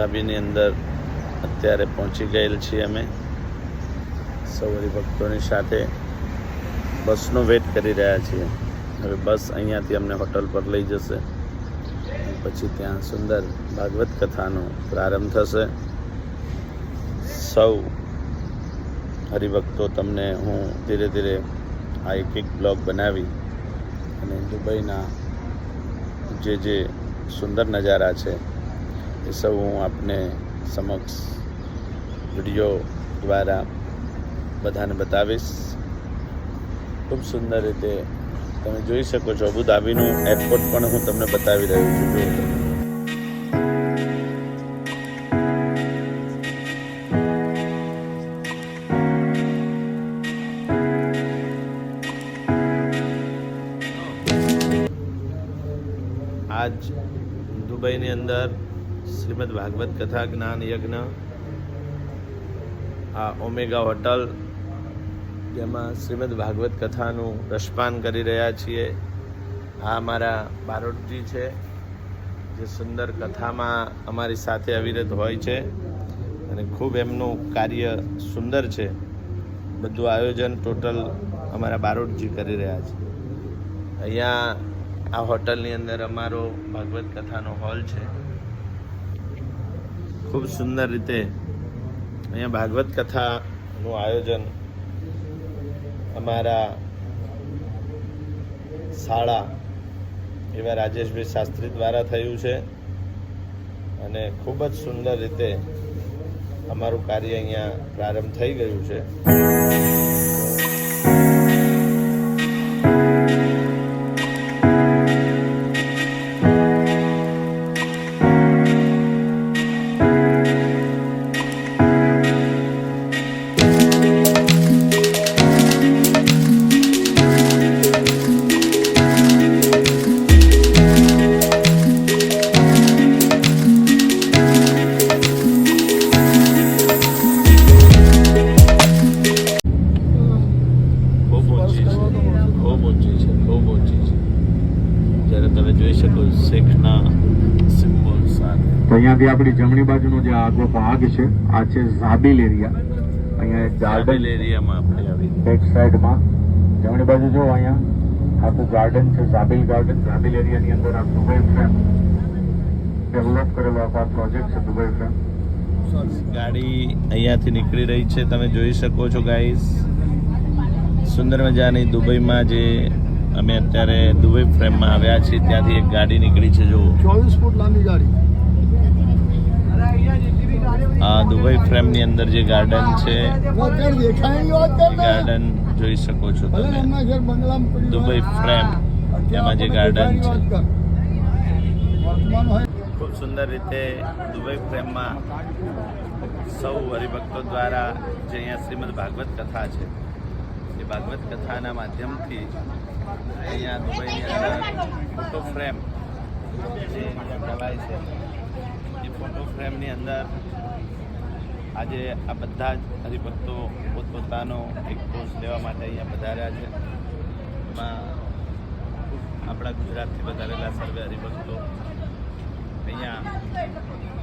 અબુધાબીની અંદર અત્યારે પહોંચી ગયેલ છીએ અમે સૌ હરિભક્તોની સાથે બસનો વેટ કરી રહ્યા છીએ. હવે બસ અહીંયાથી અમને હોટલ પર લઈ જશે, પછી ત્યાં સુંદર ભાગવત કથાનો પ્રારંભ થશે. સૌ હરિભક્તો તમને હું ધીરે ધીરે આ એક બ્લોગ બનાવી અને દુબઈના જે સુંદર નજારા છે એ સૌ હું આપને સમક્ષ વિડીયો દ્વારા બધાને બતાવીશ. ખૂબ સુંદર રીતે તમે જોઈ શકો છો. અબુધાબીનું એરપોર્ટ પણ હું તમને બતાવી રહ્યો છું. જો તમે આજ દુબઈની અંદર શ્રીમદ ભાગવત કથા જ્ઞાન યજ્ઞ આ ઓમેગા હોટલ, જેમાં શ્રીમદ ભાગવત કથાનું રસપાન કરી રહ્યા છીએ. આ અમારા બારોટજી છે, જે સુંદર કથામાં અમારી સાથે અવિરત હોય છે અને ખૂબ એમનું કાર્ય સુંદર છે. બધું આયોજન ટોટલ અમારા બારોટજી કરી રહ્યા છે. અહીંયા આ હોટલની અંદર અમારો ભાગવત કથાનો હોલ છે. ખૂબ સુંદર રીતે અહીંયા ભાગવત કથાનું આયોજન અમારા શાળા એવા રાજેશભાઈ શાસ્ત્રી દ્વારા થયું છે અને ખૂબ જ સુંદર રીતે અમારું કાર્ય અહીંયા પ્રારંભ થઈ ગયું છે. અહીંયાથી આપણી જમણી બાજુનો જે આગો ભાગ છે આ છે ઝાબિલ એરિયા. અહીંયા એક ગાર્ડન એરિયામાં આપણે આવી બેક સાઈડમાં જમણી બાજુ જો અહીંયા આખું ગાર્ડન છે, ઝાબિલ ગાર્ડન. ઝાબિલ એરિયાની અંદર આ દુબઈ ફ્રેમ ડેવલપ કરેલો આ પ્રોજેક્ટ છે. દુબઈ ફ્રેમ ગાડી અહીંયાથી નીકળી રહી છે, તમે જોઈ શકો છો ગાઈસ. સુંદર મજાની દુબઈમાં જે અમે અત્યારે દુબઈ ફ્રેમમાં આવ્યા છીએ ત્યાંથી એક ગાડી નીકળી છે. જો 24 ફૂટ લાંબી ગાડી. આ દુબઈ ફ્રેમની અંદર જે ગાર્ડન છે, ગાર્ડન જોઈ શકો છો તમે. દુબઈ ફ્રેમ એમાં જે ગાર્ડન છે, ખૂબ સુંદર રીતે દુબઈ ફ્રેમમાં સૌ હરિભક્તો દ્વારા જે અહીંયા શ્રીમદ ભાગવત કથા છે એ ભાગવત કથાના માધ્યમથી અહીંયા દુબઈની અંદર ફોટો ફ્રેમ જે કહેવાય છે એ ફોટો ફ્રેમની અંદર આજે આ બધા જ હરિભક્તો પોતપોતાનો એક કોર્સ લેવા માટે અહીંયા પધાર્યા છે. એમાં આપણા ગુજરાતથી પધારેલા સર્વે હરિભક્તો અહીંયા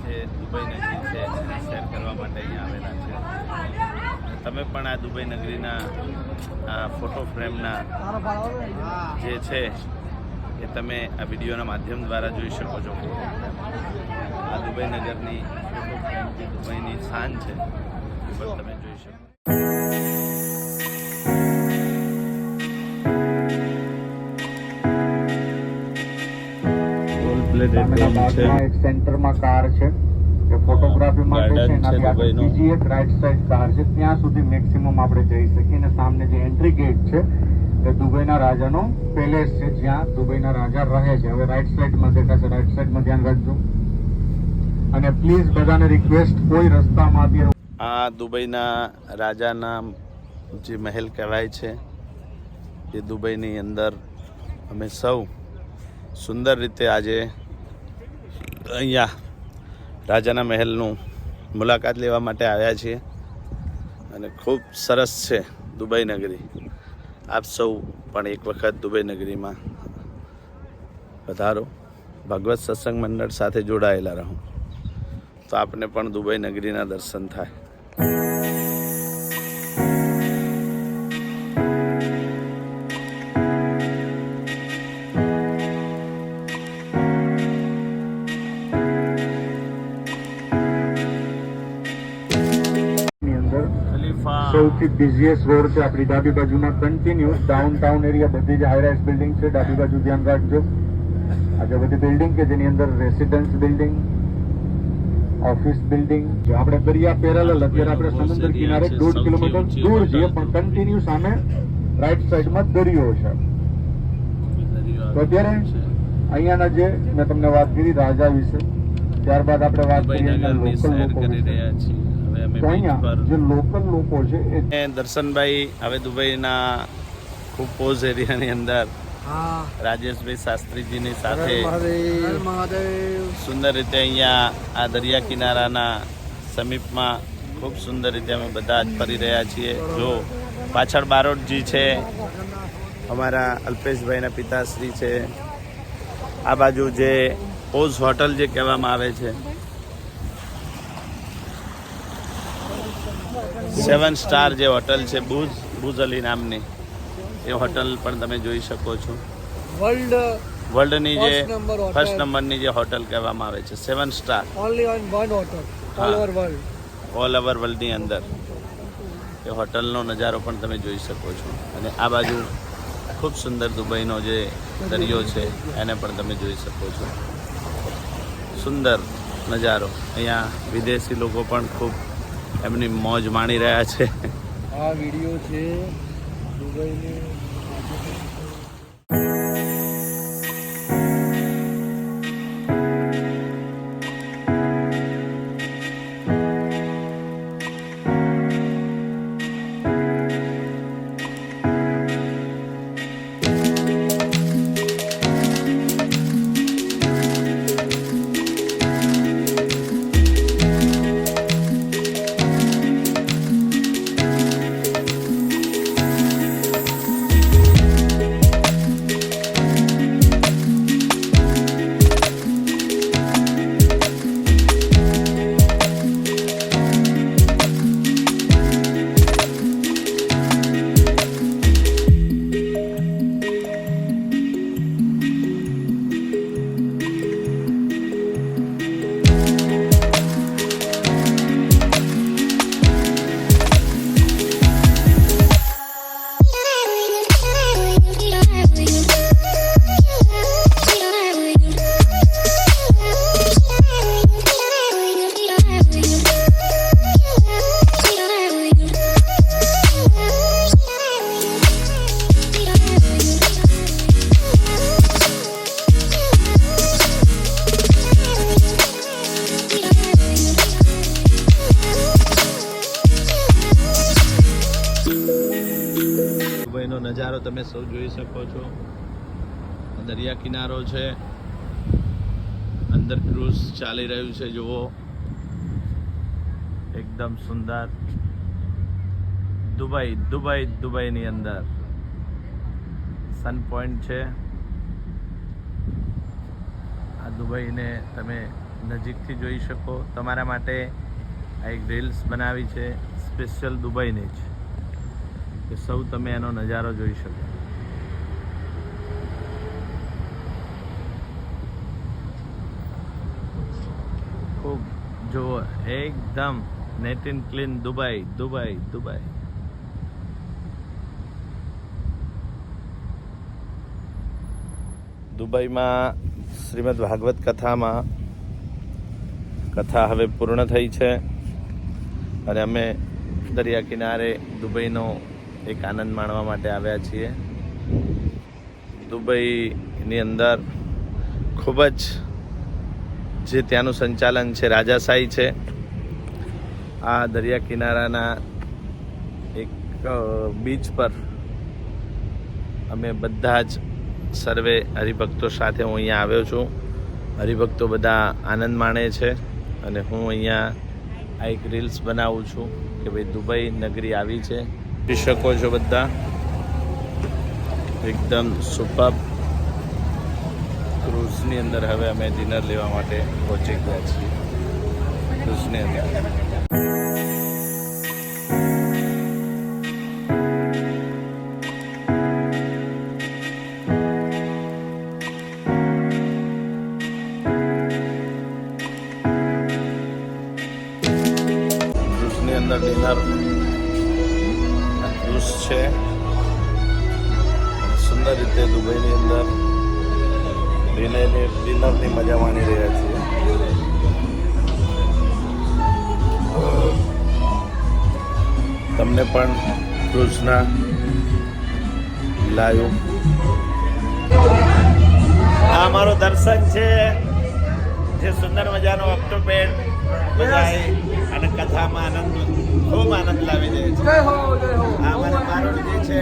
જે દુબઈ નગરી છે શેર કરવા માટે અહીંયા આવેલા છે. તમે પણ આ દુબઈ નગરીના આ ફોટો ફ્રેમના જે છે એ તમે આ વિડીયોના માધ્યમ દ્વારા જોઈ શકો છો. આ દુબઈ નગરની ફોટો ફ્રેમ જે દુબઈની શાન છે એ પણ તમે જોઈ શકો. એક સેન્ટરમાં કાર છે એ ફોટોગ્રાફી માટે છે. બીજી એક રાઈટ સાઈડ કાર છે, ત્યાં સુધી મેક્સિમમ આપણે જઈ શકીએ. અને સામે જે એન્ટ્રી ગેટ છે એ દુબઈના રાજાનો પેલેસ છે, જ્યાં દુબઈના રાજા રહે છે. હવે રાઈટ સાઈડમાં દેખાશે, રાઈટ સાઈડમાં ધ્યાન રાખજો. અને પ્લીઝ બધાને રિક્વેસ્ટ, કોઈ રસ્તામાંથી આ દુબઈના રાજાના જે મહેલ કહેવાય છે એ દુબઈની અંદર અમે સૌ સુંદર રીતે આજે અહીંયા રાજાના મહેલનું મુલાકાત લેવા માટે આવ્યા છીએ અને ખૂબ સરસ છે દુબઈ નગરી. આપ સૌ પણ એક વખત દુબઈ નગરીમાં પધારો. ભગવત સત્સંગ મંડળ સાથે જોડાયેલા રહો. તો આપને પણ દુબઈ નગરીના દર્શન થાય. ની અંદર ખલીફા સૌથી બિઝીએસ્ટ રોડ છે. આપણી ડાબી બાજુમાં કન્ટિન્યુઅસ ડાઉનટાઉન એરિયા, બધી જ હાઈ-રાઇઝ બિલ્ડિંગ છે. ડાબી બાજુ ધ્યાન રાખજો. આજે બધી બિલ્ડિંગ કે જેની અંદર રેસિડન્સ બિલ્ડિંગ, ઓફિસ બિલ્ડિંગ. જો આપણે દરિયા પેરેલલ, અત્યારે આપણે સમુદ્ર કિનારે 1.5 કિલોમીટર દૂર છીએ, પણ કન્ટિન્યુ સામે રાઈટ સાઈડમાં દરિયો છે. તો અત્યારે અહીંયાના જે મેં તમને વાત કરી રાજા વિશે, ત્યારબાદ આપણે વાત કરીએ લોકલ લોકો વિશે. તો અહીંયા જે લોકલ લોકો છે એ દર્શનભાઈ હવે દુબઈના ખૂબ પોઝ એરિયાની અંદર રાજેશભાઈ શાસ્ત્રીજીની સાથે સુંદર રીતે અહીંયા આ દરિયા કિનારાના સમીપમાં ખૂબ સુંદર રીતે અમે બધા જ ફરી રહ્યા છીએ. જો પાછળ બારોટજી છે, અમારા અલ્પેશભાઈના પિતાશ્રી છે. આ બાજુ જે પોઝ હોટલ જે કહેવામાં આવે છે, 7 સ્ટાર જે હોટલ છે, બુઝ અલી નામની, એ હોટલ પણ તમે જોઈ શકો છો. વર્લ્ડની જે ફર્સ્ટ નંબરની જે હોટલ કહેવામાં આવે છે, 7 સ્ટાર ઓલ ઓવર વર્લ્ડની અંદર એ હોટલનો નજારો પણ તમે જોઈ શકો છો. અને આ બાજુ ખૂબ સુંદર દુબઈનો જે દરિયો છે એને પણ તમે જોઈ શકો છો. સુંદર નજારો. અહીંયા વિદેશી લોકો પણ ખૂબ એમની મોજ માણી રહ્યા છે. આ વિડીયો છે દુબઈની. નજારો તમે સૌ જોઈ શકો છો. દરિયા કિનારો છે, અંદર ક્રૂઝ ચાલી રહ્યું છે. જુઓ, એકદમ સુંદર. દુબઈની અંદર સન પોઈન્ટ છે. આ દુબઈને તમે નજીકથી જોઈ શકો. તમારા માટે આ એક રીલ્સ બનાવી છે સ્પેશિયલ દુબઈની જ, કે સૌ તમે એનો નજારો જોઈ શકો. ખૂબ જુઓ, એકદમ નેટ એન્ડ ક્લીન દુબઈ. દુબઈમાં શ્રીમદ ભાગવત કથામાં કથા હવે પૂર્ણ થઈ છે અને અમે દરિયા કિનારે દુબઈનો એક આનંદ માણવા માટે આવ્યા છીએ. દુબઈની અંદર ખૂબ જ જે ત્યાંનું સંચાલન છે રાજાશાહી છે. આ દરિયા કિનારાના એક બીચ પર અમે બધા જ સર્વે હરિભક્તો સાથે હું અહીંયા આવ્યો છું. હરિભક્તો બધા આનંદ માણે છે અને હું અહીંયા આ એક રીલ્સ બનાવું છું કે ભાઈ દુબઈ નગરી આવી છે. જોઈ શકો છો બધા, એકદમ સુપર. ક્રૂઝની અંદર હવે અમે ડિનર લેવા માટે પહોંચી ગયા છીએ. ક્રુઝની અંદર. ક્રુઝની અંદર ડિનર ક્રુઝ છે. સુંદર રીતે દુબઈની અંદર ડિનરની મજા માણી રહ્યા છીએ. તમને પણ ક્રુઝના લાઈવ આ અમારો દર્શન છે, જે સુંદર મજાનો ઓક્ટોપેડ બજાય અને કથામાં ખૂબ આનંદ લાવી દે છે. આ અમારા બારોટજી છે,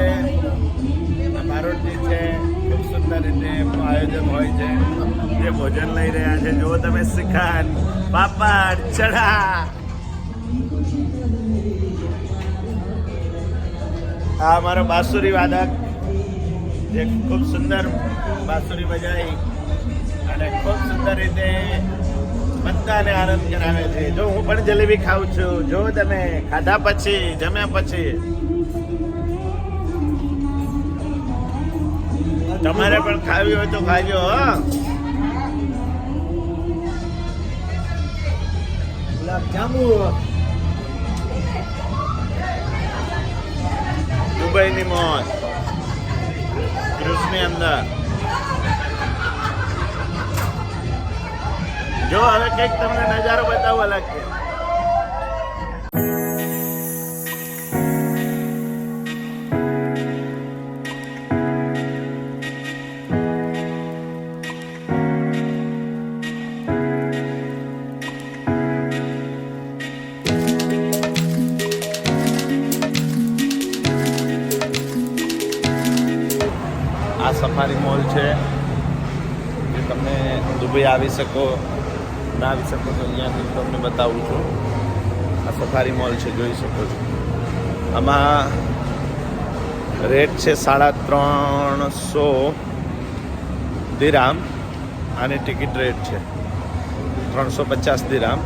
બારોટજી છે. ખૂબ સુંદર રીતે આયોજન હોય છે. જે ભોજન લઈ રહ્યા છે, જો તમે શ્રીખંડ, પાપડ, ચણા. આ અમારો બાંસુરી વાદક, જે ખૂબ સુંદર બાંસુરી બજાઈ અને ખૂબ સુંદર રીતે બધાને આનંદ કરાવે છે. જો હું પણ જલેબી ખાઉં છું, જો તમે ખાધા પછી, જમ્યા પછી. તમારે પણ ખાવી હોય તો ખાજો. દુબઈની મોજ ક્રુઝની અંદર. જો હવે કંઈક તમને નજારો બતાવવા લાગશે. આ સફારી મોલ છે, જે તમે દુબઈ આવી શકો, ના આવી શકો તો અહીંયાથી તમને બતાવું છું. આ સફારી મોલ છે, જોઈ શકો છો. આમાં રેટ છે 350 દિરામ. આની ટિકિટ રેટ છે 350 દિરામ.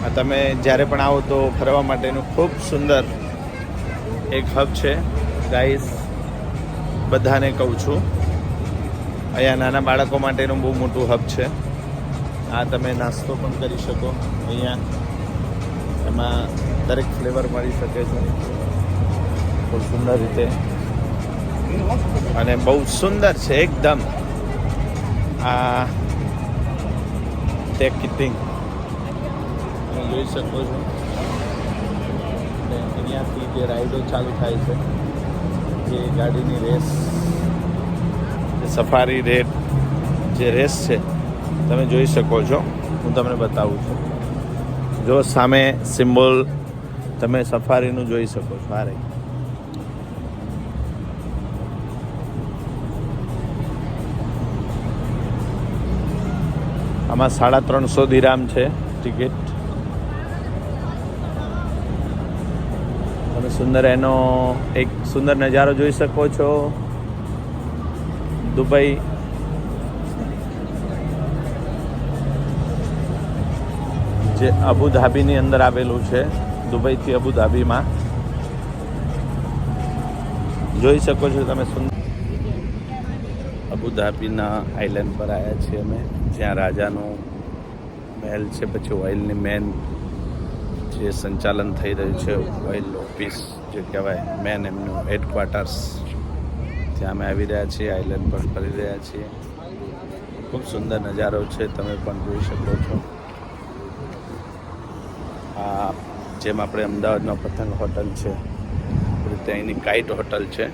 આ તમે જ્યારે પણ આવો તો ફરવા માટેનું ખૂબ સુંદર એક હબ છે ગાઈસ. બધાને કહું છું, અહીંયા નાના બાળકો માટેનું બહુ મોટું હબ છે. આ તમે નાસ્તો પણ કરી શકો અહીંયા. એમાં દરેક ફ્લેવર મળી શકે છે બહુ સુંદર રીતે, અને બહુ સુંદર છે એકદમ. આ ટેકિટિંગ તમે જોઈ શકો છો. અને અહીંયાથી જે રાઈડો ચાલુ થાય છે, જે ગાડીની રેસ, જે સફારી જે રેસ છે, તમે જોઈ શકો છો. હું તમને બતાવું છું. જો સામે સિમ્બોલ તમે સફારીનું જોઈ શકો છો. આ રહી. આમાં 350 દિરામ છે ટિકિટ. તમે સુંદર એનો એક સુંદર નજારો જોઈ શકો છો. દુબઈ જે અબુધાબીની અંદર આવેલું છે. દુબઈથી અબુધાબીમાં જોઈ શકો છો તમે સુંદર. અબુધાબીના આઇલેન્ડ પર આવ્યા છીએ અમે, જ્યાં રાજાનો મહેલ છે. પછી ઓઇલની મેન જે સંચાલન થઈ રહ્યું છે, ઓઇલ ઓફિસ જે કહેવાય, મેન એમનું હેડક્વાર્ટર્સ, ત્યાં અમે આવી રહ્યા છીએ. આઇલેન્ડ પર ફરી રહ્યા છીએ. ખૂબ સુંદર નજારો છે, તમે પણ જોઈ શકો છો. આ જેમ આપણે અમદાવાદમાં પતંગ હોટલ છે, એ રીતે અહીંની કાઇટ હોટલ છે.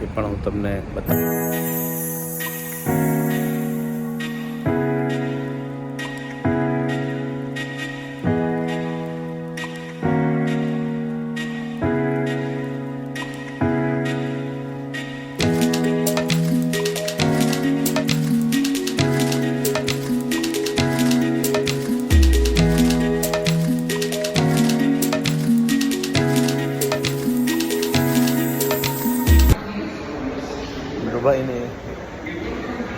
એ પણ હું તમને બતાવું. દુબઈની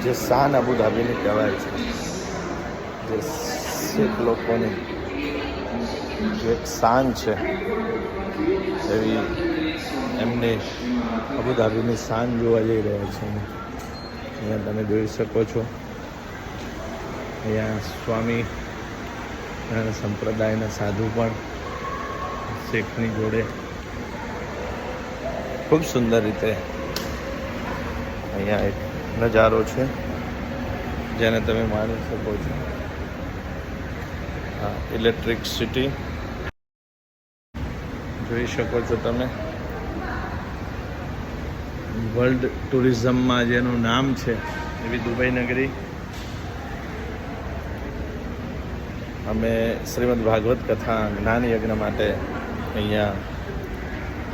જે શાન અબુધાબીની કહેવાય છે, જે શેખ લોકોની જે એક શાન છે એવી એમની અબુધાબીની શાન જોવા જઈ રહ્યા છે. અહીંયા તમે જોઈ શકો છો, અહીંયા સ્વામી સંપ્રદાયના સાધુ પણ શેખની જોડે ખૂબ સુંદર રીતે અહીંયા એક નજારો છે જેને તમે માણી શકો છો. હા, ઇલેક્ટ્રિસિટી જોઈ શકો છો તમે. વર્લ્ડ ટુરિઝમમાં જેનું નામ છે એવી દુબઈ નગરી. અમે શ્રીમદ ભાગવત કથા જ્ઞાન યજ્ઞ માટે અહીંયા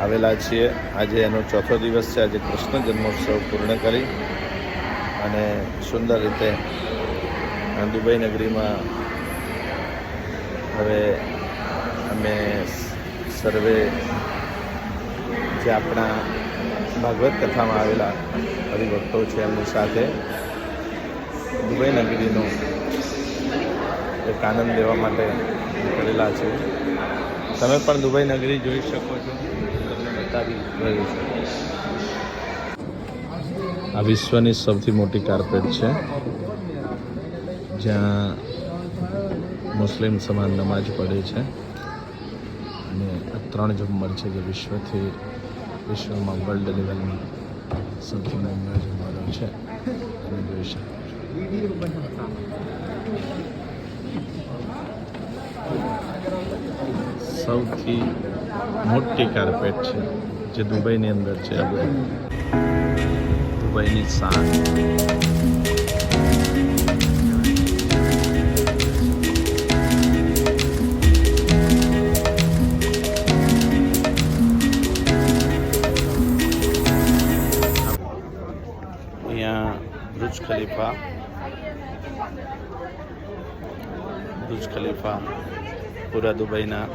આવેલા છીએ. આજે એનો ચોથો દિવસ છે. આજે કૃષ્ણ જન્મોત્સવ પૂર્ણ કરી અને સુંદર રીતે દુબઈ નગરીમાં હવે અમે સર્વે જે આપણા ભાગવત કથામાં આવેલા હરિભક્તો છે એમની સાથે દુબઈ નગરીનો એક આનંદ લેવા માટે કરેલા છે. તમે પણ દુબઈ નગરી જોઈ શકો છો, તમને બતાવી રહ્યું છે. આ વિશ્વની સૌથી મોટી કાર્પેટ છે જ્યાં મુસ્લિમ સમાજ નમાજ પઢે છે અને આ 3 ઝુમ્મર છે જે વિશ્વમાં વર્લ્ડ લેવલની સૌથી મોંઘા ઝુમ્મરો છે. તમે જોઈ શકો છો. સૌથી મોટી કાર્પેટ છે જે દુબઈની અંદર છે. દુબઈની શાન. અહીંયા બુર્જ ખલીફા પૂરા દુબઈના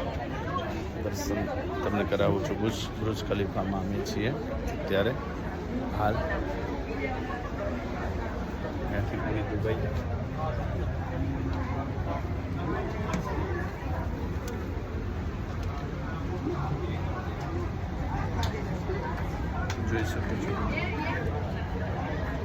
દર્શન તમને કરાવું છું. બુર્જ ખલીફામાં અમે છીએ ત્યારે હાલ. ત્યાંથી પૂરી દુબઈ જોઈ શકો છો.